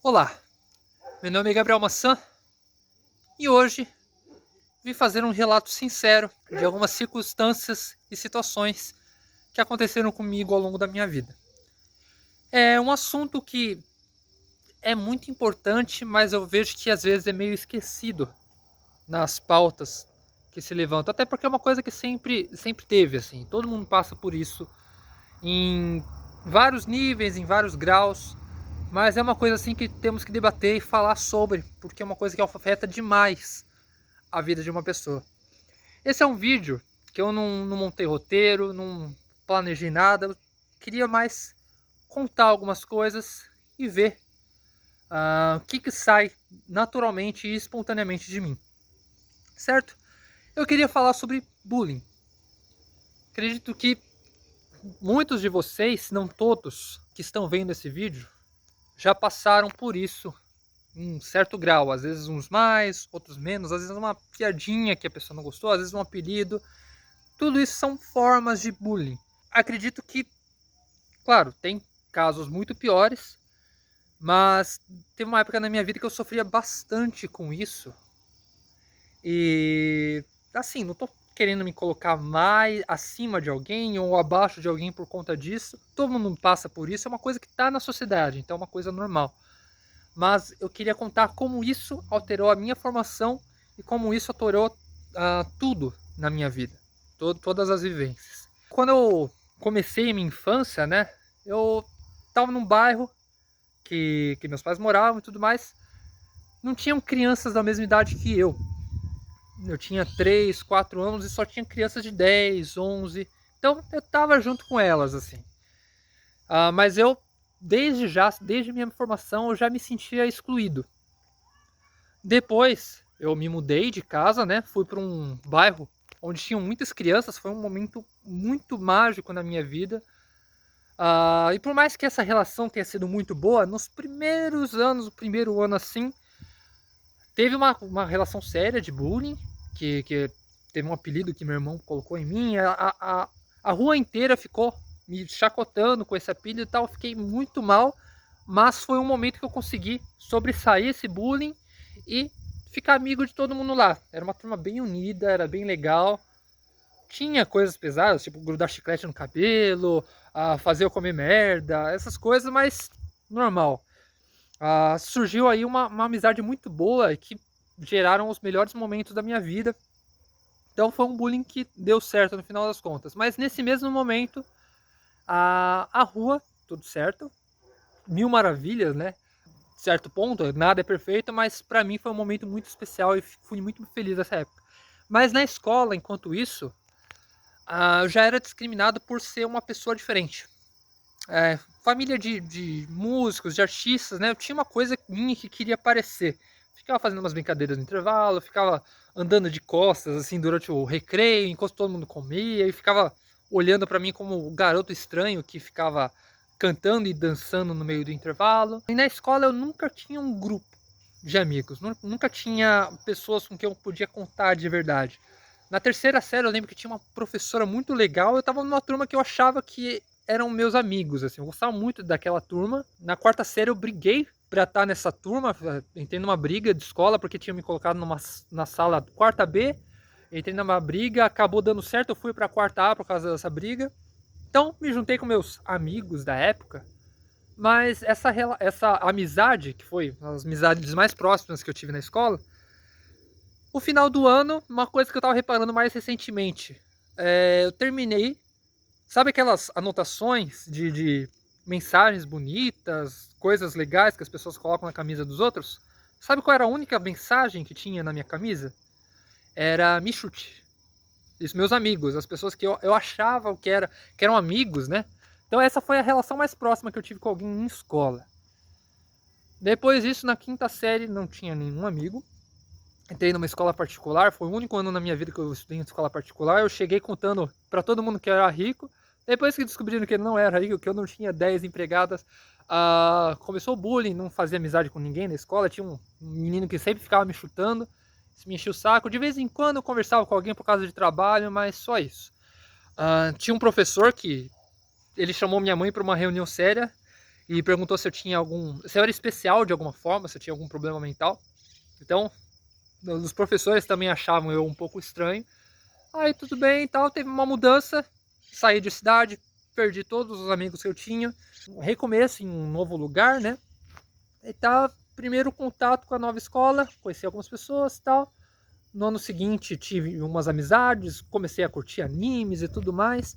Olá, meu nome é Gabriel Massan e hoje vim fazer um relato sincero de algumas circunstâncias e situações que aconteceram comigo ao longo da minha vida. É um assunto que é muito importante, mas eu vejo que às vezes é meio esquecido nas pautas que se levantam, até porque é uma coisa que sempre teve, assim, todo mundo passa por isso em vários níveis, em vários graus, mas é uma coisa assim que temos que debater e falar sobre, porque é uma coisa que afeta demais a vida de uma pessoa. Esse é um vídeo que eu não montei roteiro, não planejei nada, eu queria mais contar algumas coisas e ver o que sai naturalmente e espontaneamente de mim, certo? Eu queria falar sobre bullying. Acredito que muitos de vocês, se não todos, que estão vendo esse vídeo, já passaram por isso em um certo grau, às vezes uns mais, outros menos, às vezes uma piadinha que a pessoa não gostou, às vezes um apelido. Tudo isso são formas de bullying. Acredito que, claro, tem casos muito piores, mas teve uma época na minha vida que eu sofria bastante com isso. E assim, não tô querendo me colocar mais acima de alguém ou abaixo de alguém por conta disso. Todo mundo passa por isso, é uma coisa que está na sociedade, então é uma coisa normal. Mas eu queria contar como isso alterou a minha formação e como isso alterou tudo na minha vida, todas as vivências. Quando eu comecei minha infância, né, eu estava num bairro que meus pais moravam e tudo mais, não tinham crianças da mesma idade que eu. Eu tinha 3, 4 anos e só tinha crianças de 10, 11. Então eu estava junto com elas, assim. Mas eu, desde minha formação, eu já me sentia excluído. Depois eu me mudei de casa, né? Fui para um bairro onde tinham muitas crianças. Foi um momento muito mágico na minha vida. E por mais que essa relação tenha sido muito boa, nos primeiros anos, o primeiro ano assim, teve uma relação séria de bullying, que teve um apelido que meu irmão colocou em mim. A rua inteira ficou me chacotando com esse apelido e tal. Eu fiquei muito mal, mas foi um momento que eu consegui sobressair esse bullying e ficar amigo de todo mundo lá. Era uma turma bem unida, era bem legal. Tinha coisas pesadas, tipo grudar chiclete no cabelo, fazer eu comer merda, essas coisas, mas normal. Surgiu aí uma amizade muito boa que geraram os melhores momentos da minha vida. Então foi um bullying que deu certo no final das contas. Mas nesse mesmo momento, a rua, tudo certo, mil maravilhas, né? Certo ponto, nada é perfeito, mas para mim foi um momento muito especial e fui muito feliz nessa época. Mas na escola, enquanto isso, eu já era discriminado por ser uma pessoa diferente. Família de músicos, de artistas, né? Eu tinha uma coisa minha que queria aparecer. Ficava fazendo umas brincadeiras no intervalo, ficava andando de costas, assim, durante o recreio, enquanto todo mundo comia, e ficava olhando para mim como o garoto estranho que ficava cantando e dançando no meio do intervalo. E na escola eu nunca tinha um grupo de amigos, nunca tinha pessoas com quem eu podia contar de verdade. Na terceira série eu lembro que tinha uma professora muito legal, eu tava numa turma que eu achava que eram meus amigos, assim, eu gostava muito daquela turma. Na quarta série eu briguei pra estar nessa turma, entrei numa briga de escola porque tinha me colocado na sala quarta B, entrei numa briga, acabou dando certo, eu fui pra quarta A por causa dessa briga. Então me juntei com meus amigos da época, mas essa amizade, que foi as amizades mais próximas que eu tive na escola, o final do ano, uma coisa que eu tava reparando mais recentemente, eu terminei. Sabe aquelas anotações de mensagens bonitas, coisas legais que as pessoas colocam na camisa dos outros? Sabe qual era a única mensagem que tinha na minha camisa? Era me chute. Isso, meus amigos, as pessoas que eu achava que eram amigos, né? Então essa foi a relação mais próxima que eu tive com alguém em escola. Depois disso, na quinta série, não tinha nenhum amigo. Entrei numa escola particular, foi o único ano na minha vida que eu estudei em escola particular. Eu cheguei contando para todo mundo que eu era rico. Depois que descobriram que ele não era rico, que eu não tinha 10 empregadas, começou o bullying, não fazia amizade com ninguém na escola. Tinha um menino que sempre ficava me chutando, me enchia o saco. De vez em quando eu conversava com alguém por causa de trabalho, mas só isso. Tinha um professor que ele chamou minha mãe para uma reunião séria e perguntou se se eu era especial de alguma forma, se eu tinha algum problema mental. Então, os professores também achavam eu um pouco estranho. Aí tudo bem e tal, teve uma mudança, saí de cidade, perdi todos os amigos que eu tinha, um recomeço em um novo lugar, né? E tá, primeiro contato com a nova escola, conheci algumas pessoas e tal. No ano seguinte tive umas amizades, comecei a curtir animes e tudo mais.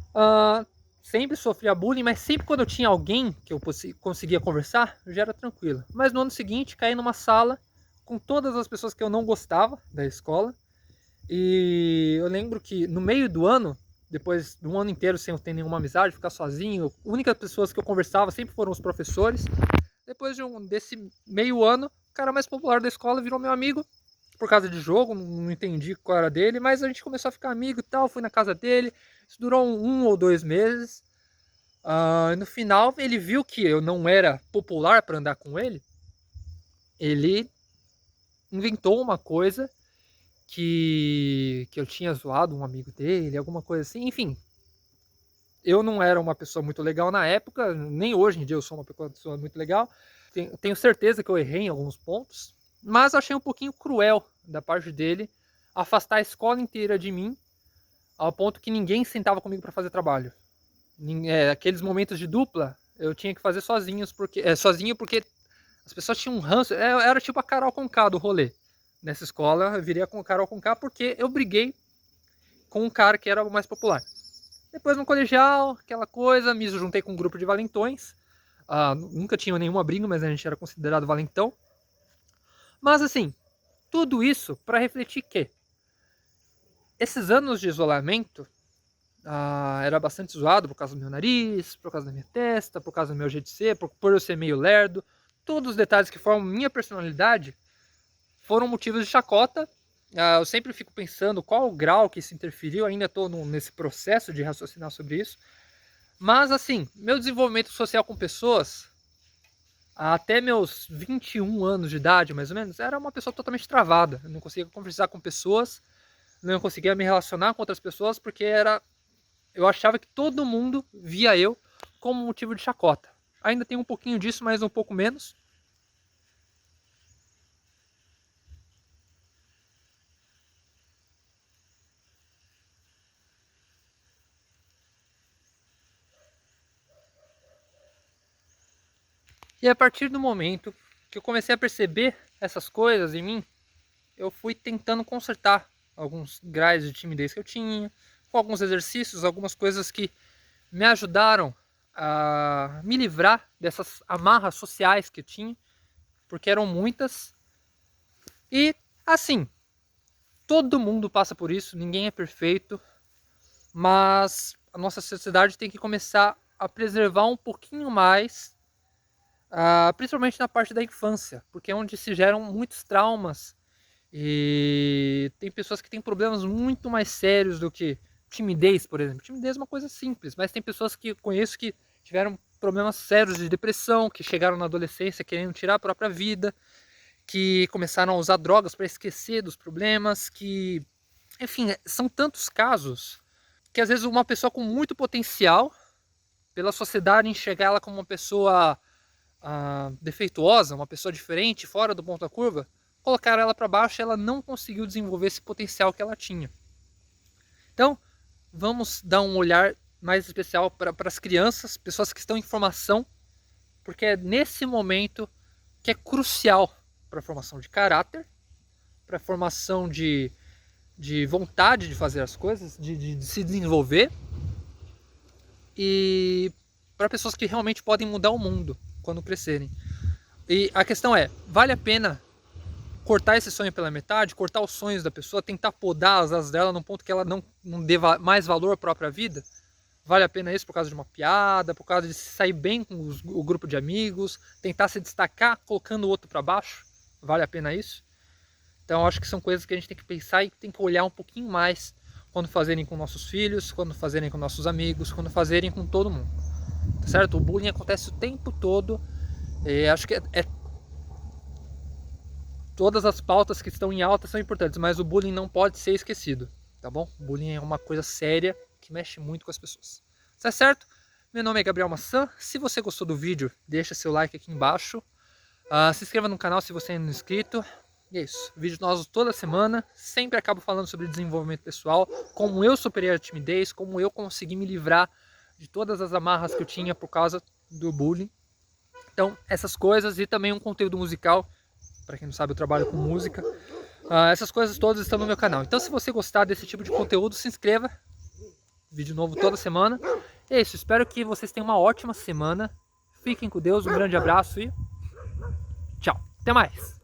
Uh, sempre sofria bullying, mas sempre quando eu tinha alguém que eu conseguia conversar, eu já era tranquilo. Mas no ano seguinte caí numa sala com todas as pessoas que eu não gostava da escola. E eu lembro que no meio do ano, depois de um ano inteiro sem eu ter nenhuma amizade, ficar sozinho, as únicas pessoas que eu conversava sempre foram os professores. Depois desse meio ano, o cara mais popular da escola virou meu amigo, por causa de jogo, não entendi qual era dele, mas a gente começou a ficar amigo e tal, fui na casa dele, isso durou um ou 2 meses. No final, ele viu que eu não era popular para andar com ele, ele inventou uma coisa que eu tinha zoado um amigo dele, alguma coisa assim, enfim. Eu não era uma pessoa muito legal na época, nem hoje em dia eu sou uma pessoa muito legal. Tenho certeza que eu errei em alguns pontos, mas achei um pouquinho cruel da parte dele afastar a escola inteira de mim, ao ponto que ninguém sentava comigo para fazer trabalho. Aqueles momentos de dupla eu tinha que fazer sozinho porque as pessoas tinham um ranço. Era tipo a Carol Conká do rolê. Nessa escola eu viria com a Carol Conká porque eu briguei com um cara que era o mais popular. Depois no colegial, aquela coisa, me juntei com um grupo de valentões. Nunca tinha nenhuma briga, mas a gente era considerado valentão. Mas assim, tudo isso para refletir que esses anos de isolamento era bastante zoado por causa do meu nariz, por causa da minha testa, por causa do meu jeito de ser, por eu ser meio lerdo. Todos os detalhes que formam minha personalidade foram motivos de chacota. Eu sempre fico pensando qual o grau que isso interferiu, ainda estou nesse processo de raciocinar sobre isso. Mas assim, meu desenvolvimento social com pessoas, até meus 21 anos de idade, mais ou menos, era uma pessoa totalmente travada. Eu não conseguia conversar com pessoas, não conseguia me relacionar com outras pessoas, porque eu achava que todo mundo via eu como motivo de chacota. Ainda tem um pouquinho disso, mas um pouco menos. E a partir do momento que eu comecei a perceber essas coisas em mim, eu fui tentando consertar alguns graus de timidez que eu tinha, com alguns exercícios, algumas coisas que me ajudaram a me livrar dessas amarras sociais que eu tinha, porque eram muitas. E assim, todo mundo passa por isso, ninguém é perfeito, mas a nossa sociedade tem que começar a preservar um pouquinho mais, principalmente na parte da infância, porque é onde se geram muitos traumas e tem pessoas que têm problemas muito mais sérios do que timidez, por exemplo. Timidez é uma coisa simples, mas tem pessoas que eu conheço que tiveram problemas sérios de depressão, que chegaram na adolescência querendo tirar a própria vida, que começaram a usar drogas para esquecer dos problemas, que, enfim, são tantos casos que às vezes uma pessoa com muito potencial, pela sociedade enxergar ela como uma pessoa defeituosa, uma pessoa diferente, fora do ponto da curva, colocaram ela para baixo e ela não conseguiu desenvolver esse potencial que ela tinha. Então, vamos dar um olhar mais especial para as crianças, pessoas que estão em formação, porque é nesse momento que é crucial para a formação de caráter, para a formação de vontade de fazer as coisas, de se desenvolver, e para pessoas que realmente podem mudar o mundo quando crescerem. E a questão é, vale a pena cortar esse sonho pela metade, cortar os sonhos da pessoa, tentar podar as asas dela num ponto que ela não dê mais valor à própria vida? Vale a pena isso por causa de uma piada, por causa de sair bem com o grupo de amigos, tentar se destacar colocando o outro para baixo? Vale a pena isso? Então acho que são coisas que a gente tem que pensar e tem que olhar um pouquinho mais quando fazerem com nossos filhos, quando fazerem com nossos amigos, quando fazerem com todo mundo. Tá certo? O bullying acontece o tempo todo. Acho que todas as pautas que estão em alta são importantes, mas o bullying não pode ser esquecido, tá bom? O bullying é uma coisa séria que mexe muito com as pessoas. Tá certo? Meu nome é Gabriel Maçã. Se você gostou do vídeo, deixa seu like aqui embaixo. Se inscreva no canal se você ainda não é inscrito. E é isso. Vídeo novos toda semana. Sempre acabo falando sobre desenvolvimento pessoal, como eu superei a timidez, como eu consegui me livrar de todas as amarras que eu tinha por causa do bullying. Então, essas coisas e também um conteúdo musical. Para quem não sabe, eu trabalho com música. Essas coisas todas estão no meu canal. Então, se você gostar desse tipo de conteúdo, se inscreva. Vídeo novo toda semana. É isso. Espero que vocês tenham uma ótima semana. Fiquem com Deus. Um grande abraço e tchau. Até mais.